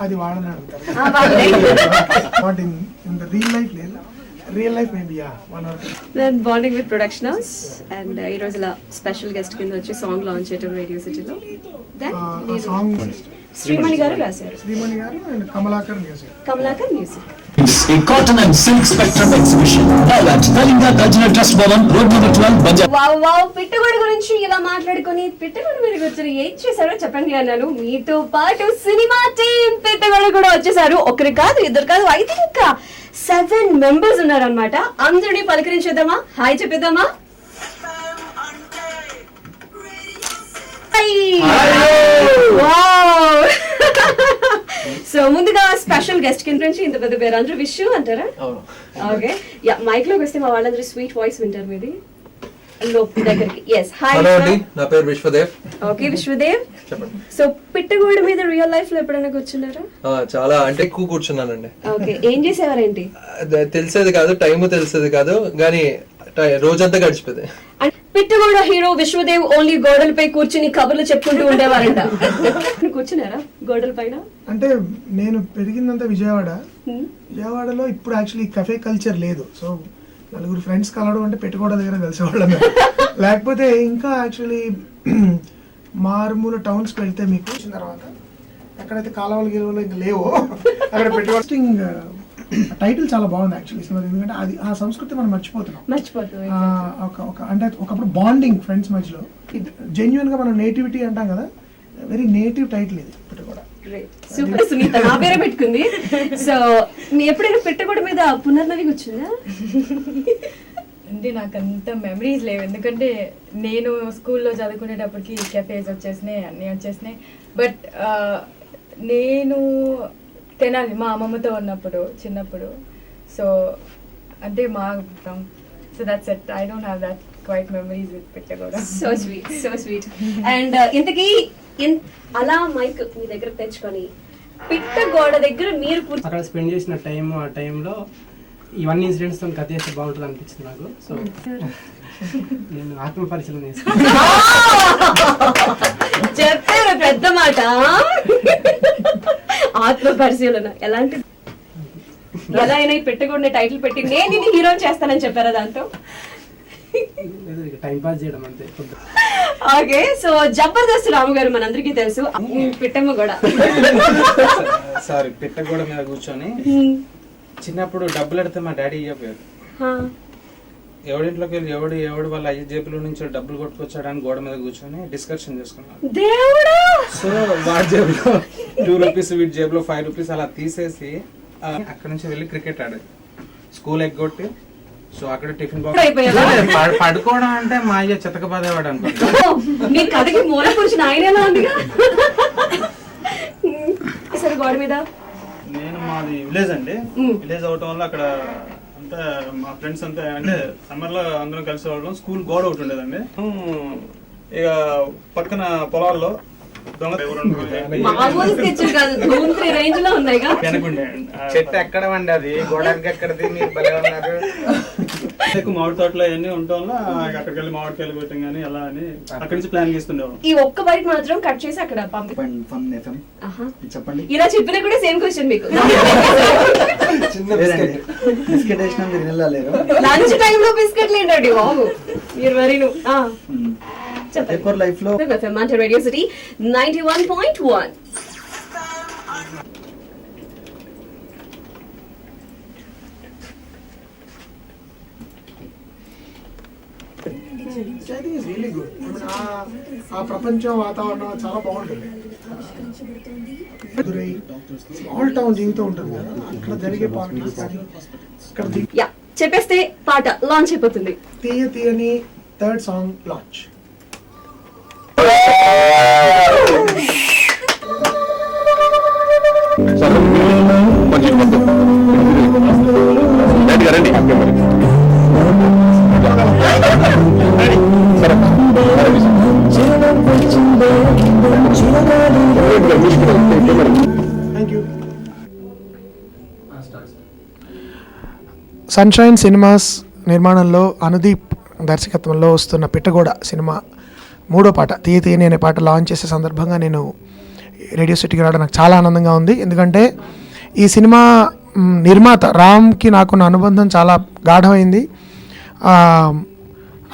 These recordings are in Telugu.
అది వాళ్ళని అడుగుతారు. వాళ్ళే. But in the real life maybe one or then bonding with production house and ఈ రోజు ఇలా స్పెషల్ గెస్ట్ కింద వచ్చి సాంగ్ లాంచ్ చేయడం రేడియో సిటీలో. దెన్ సాంగ్ శ్రీమణి గారు రాశారు. Srimani garu and Kamalakar music. A cotton and silk spectrum exhibition. Now at Kalinga Kajna Trust Bhavan, Road number 12, Banjar. Wow పిట్టగోడ గురించి ఇలా మాట్లాడుకొని పిట్టగోడ మీరు వచ్చారు, ఏం చేశారో చెప్పండి అన్నాను. మీతో పాటు సినిమా టీం పిట్టగోడ కూడా వచ్చేసారు. ఒకరు కాదు, ఇద్దరు కాదు, అయితే ఇంకా 7 members ఉన్నారనమాట. అందరినీ పలకరించేద్దామా, హాయ్ చెప్పేద్దామా. సో ముందుగా స్పెషల్ గెస్ట్ కింద నుంచి ఇంత పెద్ద పేరు అందరూ విష్ అంటారా? ఓకే, యా మైక్ లోకి వస్తే మా వాళ్ళందరూ స్వీట్ వాయిస్ వింటారు మీది దగ్గరికి. ఎస్, హాయ్ అండి, నా పేరు విశ్వదేవ్. ఓకే విశ్వదేవ్, చెప్పండి. సో పిట్టగోడ మీద రియల్ లైఫ్ లో ఎప్పుడైనా కూర్చున్నారా? చాలా అంటే ఎక్కువ కూర్చున్నానండి. ఓకే, ఏం చేసేవారేంటి? తెలిసేది కాదు, టైము తెలిసేది కాదు, కానీ రోజంతా గడిచిపోయింది. పిట్టగోడ హీరో విశ్వదేవ్ ఓన్లీ గోడలపై కూర్చుని కబుర్లు చెప్పుకుంటూ ఉండేవారంట. కూర్చున్నారా గోడల పైన? అంటే నేను పెరిగిందంతా విజయవాడలో ఇప్పుడు యాక్చువల్లీ కఫే కల్చర్ లేదు. సో నలుగురు ఫ్రెండ్స్ కలవడం అంటే పెట్టుకోవడం దగ్గర కలిసేవాళ్ళం. లేకపోతే ఇంకా యాక్చువల్లీ మారుమూల టౌన్స్కి వెళ్తే మీకు వచ్చిన తర్వాత ఎక్కడైతే కాలువలు గెలువలు ఇంకా లేవో అక్కడ పెట్టుకోవడం. టైటిల్ చాలా బాగుంది యాక్చువల్లీ సినిమా, ఎందుకంటే అది ఆ సంస్కృతి మనం మర్చిపోతున్నాం. అంటే ఒకప్పుడు బాండింగ్ ఫ్రెండ్స్ మధ్యలో జెన్యున్ గా మనం నేటివిటీ అంటాం కదా, వెరీ నేటివ్ టైటిల్ ఇది పెట్టుకోవడం. సూపర్, సునీత నా పేరే పెట్టుకుంది. సో మీ ఎప్పుడైనా పెట్టగోడ మీద పునర్నవి వచ్చిందా? అంటే నాకు అంత మెమరీస్ లేవు, ఎందుకంటే నేను స్కూల్లో చదువుకునేటప్పటికి కెఫేస్ వచ్చేసినాయి, అన్నీ వచ్చేసినాయి. బట్ నేను తెనాలి మా అమ్మమ్మతో ఉన్నప్పుడు చిన్నప్పుడు, సో అంటే మా so that's it. I don't have that quite memories with Pittagoda. So sweet. And ఇంతకీ అలా మైక్ మీ దగ్గర తెచ్చుకొని పిట్టగోడ దగ్గర మీరు అక్కడ స్పెండ్ చేసిన టైం, ఆ టైంలో ఇవన్నీ ఇన్సిడెంట్స్ తో కథ చేస్తే బాగుంటుంది అనిపించింది నాకు. సో నేను ఆత్మ పరిశీలన చేస్తాను. చెప్పారు పెద్ద మాట, ఆత్మ పరిశీలన. ఎలాంటి ఎలా అయినా పెట్టకూడని టైటిల్ పెట్టి నేను ఇది హీరో చేస్తానని చెప్పారా దాంతో? టైం పాస్ చేయడం అంతే. ఓకే, సో జబర్దస్త్ రాము గారు మనందరికీ తెలుసు, పిట్టమ్మ కూడా. సారీ, పిట్టగోడ మీద కూర్చొని చిన్నప్పుడు డబ్బులు అడితే మా డాడీ ఇవ్వకపోయారు. ఎవడింట్లోకి వెళ్ళి ఎవడు వాళ్ళ అయ్య జేబులో నుంచి డబ్బులు కొట్టుకొచ్చాడని గోడ మీద కూర్చొని డిస్కషన్ చేసుకున్నాను. సో వాడి జేబులో 2 రూపీస్, వీడి జేబులో 5 రూపీస్ అలా తీసేసి అక్కడ నుంచి వెళ్ళి క్రికెట్ ఆడేది, స్కూల్ ఎగ్గొట్టి. సో అక్కడ టిఫిన్ బాక్స్ పడుకోవడం అంటే మా అయ్య చెత్తక బాధేవాడు అనుకుంటా. గోడ మీద నేను మాది విలేజ్ అండి, విలేజ్ అవటం వల్ల అక్కడ అంతా మా ఫ్రెండ్స్ అంతా అంటే సమ్మర్ లో అందరం కలిసి వాళ్ళం. స్కూల్ గోడ ఒకటి ఉండేదండి, ఇక పక్కన పొలాల్లో చెట్టు ఎక్కడ అండి, అది గోడకి ఎక్కడది, మీరు భలే ఉన్నారు. ఎక్కువ మామిడి తోటలో అవన్నీ ఉండటం వల్ల అక్కడికి వెళ్ళి మామిడికాయలు పెట్టాం కానీ అలా అని అక్కడి నుంచి ప్లాన్ చేస్తుండేవాళ్ళం. ఈ ఒక్క బైట్ మాత్రం కట్ చేసి అక్కడ చెప్పండి. ఇలా చెప్పినా కూడా సేమ్ క్వశ్చన్ మీకు. లంచ్ టైం లో బిస్కెట్లు ఏంటండి బాబు మీరు మరి లైఫ్ లో రేడియో సిటీ 91.1. ఆ ప్రపంచం వాతావరణం చాలా బాగుంటుంది. స్మాల్ టౌన్ జీవితం ఉంటుంది కదా, అక్కడ జరిగే పాలిటిక్స్ కానీ చెప్పేస్తే పాట లాంచ్ అయిపోతుంది. తీయని third song launch. Sunshine cinemas నిర్మాణంలో అనుదీప్ దర్శకత్వంలో వస్తున్న పిట్టగోడ సినిమా 3వ పాట తీయని అనే పాట లాంచ్ చేసే సందర్భంగా నేను రేడియో సిటీకి రావడం నాకు చాలా ఆనందంగా ఉంది. ఎందుకంటే ఈ సినిమా నిర్మాత రామ్కి నాకున్న అనుబంధం చాలా గాఢమైంది.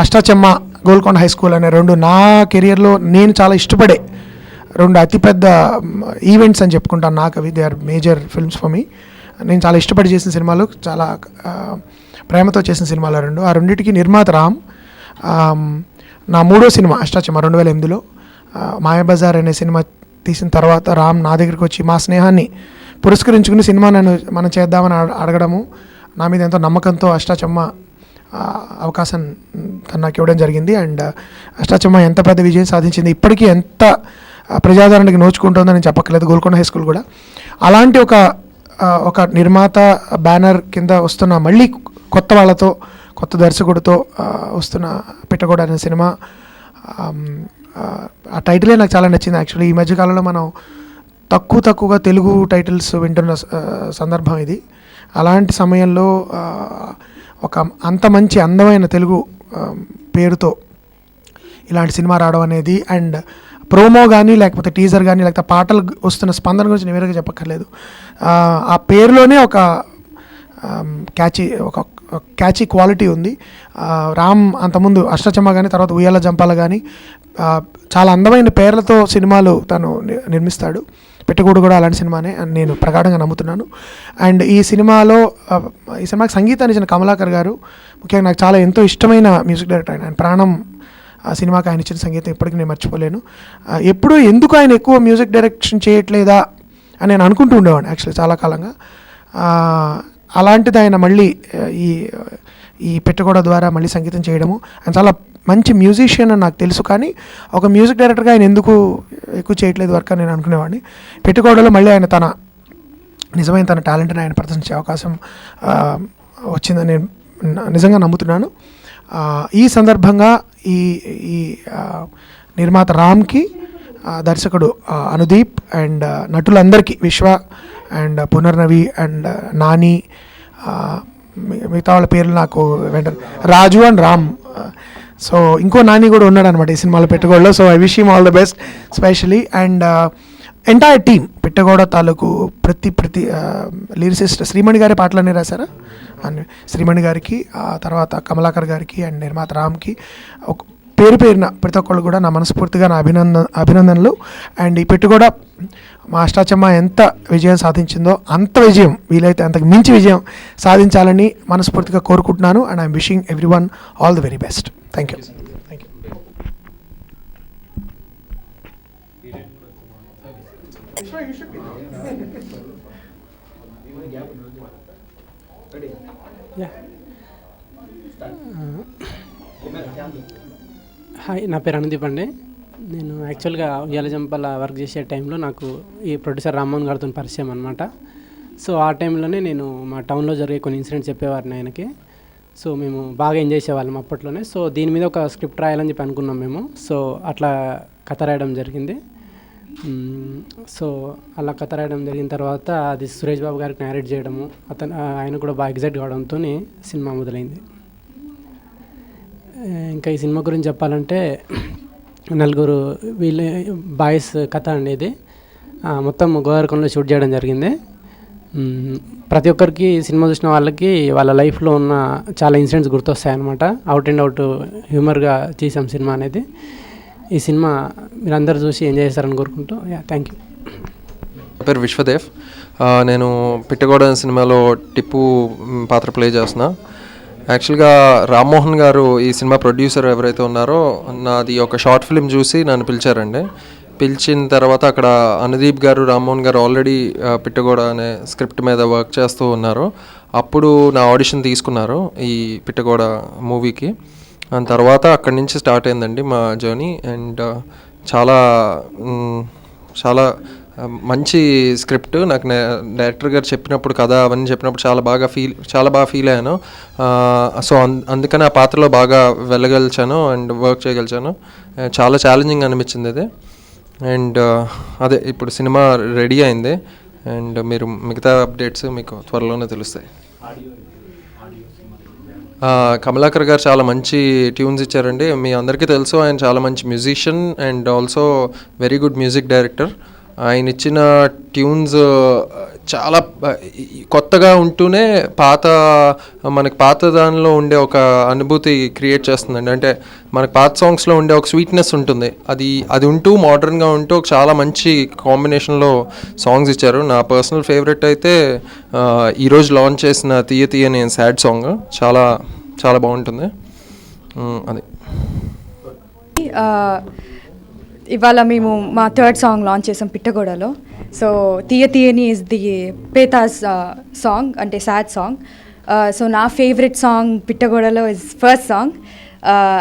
అష్టాచెమ్మ, గోల్కొండ హై స్కూల్ అనే రెండు నా కెరియర్లో నేను చాలా ఇష్టపడే రెండు అతిపెద్ద ఈవెంట్స్ అని చెప్పుకుంటాను నాకు. అవి they are major films for me. నేను చాలా ఇష్టపడి చేసిన సినిమాలు, చాలా ప్రేమతో చేసిన సినిమాలు రెండు. ఆ రెండింటికి నిర్మాత రామ్. నా మూడో సినిమా అష్టాచెమ్మ 2008లో మాయాబజార్ అనే సినిమా తీసిన తర్వాత రామ్ నా దగ్గరికి వచ్చి మా స్నేహాన్ని పురస్కరించుకుని సినిమా మనం చేద్దామని అడగడము, నా మీద ఎంతో నమ్మకంతో అష్టాచెమ్మ అవకాశం తను నాకు ఇవ్వడం జరిగింది. అండ్ అష్టాచెమ్మ ఎంత పెద్ద విజయం సాధించింది, ఇప్పటికీ ఎంత ప్రజాదరణకి నోచుకుంటుందో నేను చెప్పక్కర్లేదు. గోల్కొండ హై స్కూల్ కూడా అలాంటి ఒక నిర్మాత బ్యానర్ కింద వస్తున్న మళ్ళీ కొత్త వాళ్ళతో, కొత్త దర్శకుడితో వస్తున్న పిట్టగోడ అనే సినిమా. ఆ టైటిలే నాకు చాలా నచ్చింది. యాక్చువల్లీ ఈ మధ్యకాలంలో మనం తక్కువగా తెలుగు టైటిల్స్ వింటున్న సందర్భం ఇది. అలాంటి సమయంలో ఒక అంత మంచి అందమైన తెలుగు పేరుతో ఇలాంటి సినిమా రావడం అనేది, అండ్ ప్రోమో కానీ లేకపోతే టీజర్ కానీ లేకపోతే పాటలు వస్తున్న స్పందన గురించి నేను వేరేగా చెప్పక్కర్లేదు. ఆ పేరులోనే ఒక క్యాచీ క్వాలిటీ ఉంది. రామ్ అంతకుముందు అష్టాచెమ్మ కానీ తర్వాత ఉయ్యాల జంపాల కానీ చాలా అందమైన పేర్లతో సినిమాలు తను నిర్మిస్తాడు. పెట్టకూడదు కూడా అలాంటి సినిమానే అని నేను ప్రగాఢంగా నమ్ముతున్నాను. అండ్ ఈ సినిమాకి సంగీతాన్ని ఇచ్చిన కమలాకర్ గారు ముఖ్యంగా నాకు చాలా ఎంతో ఇష్టమైన మ్యూజిక్ డైరెక్టర్. ఆయన ప్రాణం. ఆ సినిమాకి ఆయన ఇచ్చిన సంగీతం ఇప్పటికీ నేను మర్చిపోలేను. ఎప్పుడూ ఎందుకు ఆయన ఎక్కువ మ్యూజిక్ డైరెక్షన్ చేయట్లేదా అని నేను అనుకుంటూ ఉండేవాడిని యాక్చువల్లీ చాలా కాలంగా. అలాంటిది ఆయన మళ్ళీ ఈ పెట్టగోడ ద్వారా మళ్ళీ సంగీతం చేయడము. ఆయన చాలా మంచి మ్యూజిషియన్ అని నాకు తెలుసు, కానీ ఒక మ్యూజిక్ డైరెక్టర్గా ఆయన ఎందుకు ఎక్కువ చేయట్లేదు వర్క్ అని నేను అనుకునేవాడిని. పెట్టగోడలో మళ్ళీ ఆయన నిజమైన తన టాలెంట్ని ఆయన ప్రదర్శించే అవకాశం వచ్చిందని నేను నిజంగా నమ్ముతున్నాను. ఈ సందర్భంగా ఈ నిర్మాత రామ్కి, దర్శకుడు అనుదీప్ అండ్ నటులందరికీ, విశ్వ అండ్ పునర్నవి అండ్ నాని, మిగతా వాళ్ళ పేర్లు నాకు వెంటనే, రాజు అండ్ రామ్. సో ఇంకో నాని కూడా ఉన్నాడు అనమాట ఈ సినిమాలో పెట్టగోడలో. So I wish him all the best specially. And entire team Pittagoda తాలూకు ప్రతి లిరిసిస్ట్ శ్రీమణి గారి పాటలన్నీ రాశారా అని శ్రీమణి గారికి, తర్వాత కమలాకర్ గారికి అండ్ నిర్మాత రామ్కి ఒక పేరున ప్రతి ఒక్కళ్ళు కూడా నా మనస్ఫూర్తిగా నా అభినందనలు. అండ్ ఈ పెట్టుగోడ మా అష్టాచెమ్మ ఎంత విజయం సాధించిందో అంత విజయం, వీలైతే అంతకు మించి విజయం సాధించాలని మనస్ఫూర్తిగా కోరుకుంటున్నాను. And I'm wishing everyone all the very best. Thank you. Hi, నా పేరు అనుదీప్ అండి. నేను యాక్చువల్గా ఉయ్యాల జంపాల వర్క్ చేసే టైంలో నాకు ఈ ప్రొడ్యూసర్ రామ్మోహన్ గారితో పరిచయం అనమాట. సో ఆ టైంలోనే నేను మా టౌన్లో జరిగే కొన్ని ఇన్సిడెంట్స్ చెప్పేవారిని ఆయనకి. సో మేము బాగా ఎంజాయ్ చేసేవాళ్ళం అప్పట్లోనే. సో దీని మీద ఒక స్క్రిప్ట్ రాయాలని చెప్పి అనుకున్నాం మేము. సో అట్లా కథ రాయడం జరిగింది. సో అలా కథ రాయడం జరిగిన తర్వాత అది సురేష్ బాబు గారికి నేరేట్ చేయడము, ఆయన కూడా బాగా ఎగ్జైట్ కావడంతో సినిమా మొదలైంది. ఇంకా ఈ సినిమా గురించి చెప్పాలంటే నలుగురు బాయ్స్ కథ అనేది మొత్తం గోదావరికంలో షూట్ చేయడం జరిగింది. ప్రతి ఒక్కరికి సినిమా చూసిన వాళ్ళకి వాళ్ళ లైఫ్లో ఉన్న చాలా ఇన్సిడెంట్స్ గుర్తొస్తాయన్నమాట. అవుట్ అండ్ అవుట్ హ్యూమర్గా చేసాం సినిమా అనేది. ఈ సినిమా మీరందరూ చూసి ఎంజాయ్ చేస్తారని కోరుకుంటూ థ్యాంక్ యూ. నా పేరు విశ్వదేవ్. నేను పిట్టగోడ సినిమాలో టిప్పు పాత్ర ప్లే చేస్తున్నా. యాక్చువల్గా రామ్మోహన్ గారు ఈ సినిమా ప్రొడ్యూసర్ ఎవరైతే ఉన్నారో నాది ఒక షార్ట్ ఫిల్మ్ చూసి నన్ను పిలిచారండి. పిలిచిన తర్వాత అక్కడ అనుదీప్ గారు, రామ్మోహన్ గారు ఆల్రెడీ పిట్టగోడ అనే స్క్రిప్ట్ మీద వర్క్ చేస్తూ ఉన్నారు. అప్పుడు నా ఆడిషన్ తీసుకున్నారు ఈ పిట్టగోడ మూవీకి. దాని తర్వాత అక్కడి నుంచి స్టార్ట్ అయిందండి మా జర్నీ. అండ్ చాలా మంచి స్క్రిప్ట్. నాకు డైరెక్టర్ గారు చెప్పినప్పుడు కథ అవన్నీ చెప్పినప్పుడు చాలా బాగా ఫీల్ అయ్యాను. సో అందుకని ఆ పాత్రలో బాగా వెళ్ళగలిచాను అండ్ వర్క్ చేయగలిచాను. చాలా ఛాలెంజింగ్ అనిపించింది ఇది. అండ్ అదే ఇప్పుడు సినిమా రెడీ అయింది. అండ్ మీరు మిగతా అప్డేట్స్ మీకు త్వరలోనే తెలుస్తాయి. కమలాకర్ గారు చాలా మంచి ట్యూన్స్ ఇచ్చారండి. మీ అందరికీ తెలుసు ఆయన చాలా మంచి musician and also very good music director. ఆయన ఇచ్చిన ట్యూన్స్ చాలా కొత్తగా ఉంటూనే మనకి పాత దానిలో ఉండే ఒక అనుభూతి క్రియేట్ చేస్తుందండి. అంటే మనకి పాత సాంగ్స్లో ఉండే ఒక స్వీట్నెస్ ఉంటుంది, అది ఉంటూ మోడర్న్గా ఉంటూ చాలా మంచి కాంబినేషన్లో సాంగ్స్ ఇచ్చారు. నా పర్సనల్ ఫేవరెట్ అయితే ఈరోజు లాంచ్ చేసిన తీయ తీయని సాడ్ సాంగ్ చాలా చాలా బాగుంటుంది. అది ఇవాళ మేము మా థర్డ్ సాంగ్ లాంచ్ చేసాం పిట్టగోడలో. సో తీయ తీయని ఇస్ ది పేతాస్ సాంగ్, అంటే సాడ్ సాంగ్. సో నా ఫేవరెట్ సాంగ్ పిట్టగోడలో ఇస్ ఫస్ట్ సాంగ్.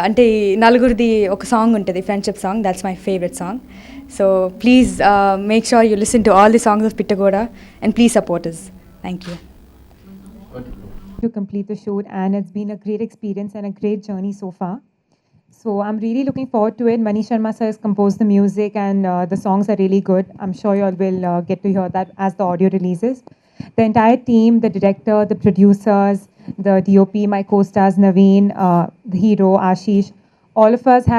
అంటే నలుగురిది ఒక సాంగ్ ఉంటుంది, friendship song. That's my favourite song. So please make sure you listen to all the songs of Pittagoda and please support us. Thank you. To complete the shoot, and it's been a great experience and a great journey so far. So I'm really looking forward to it. Manish Sharma sir has composed the music, and the songs are really good. I'm sure you all will get to hear that as the audio releases. The entire team, the director, the producers, the DOP, my co-stars Naveen, the hero Ashish, all of us have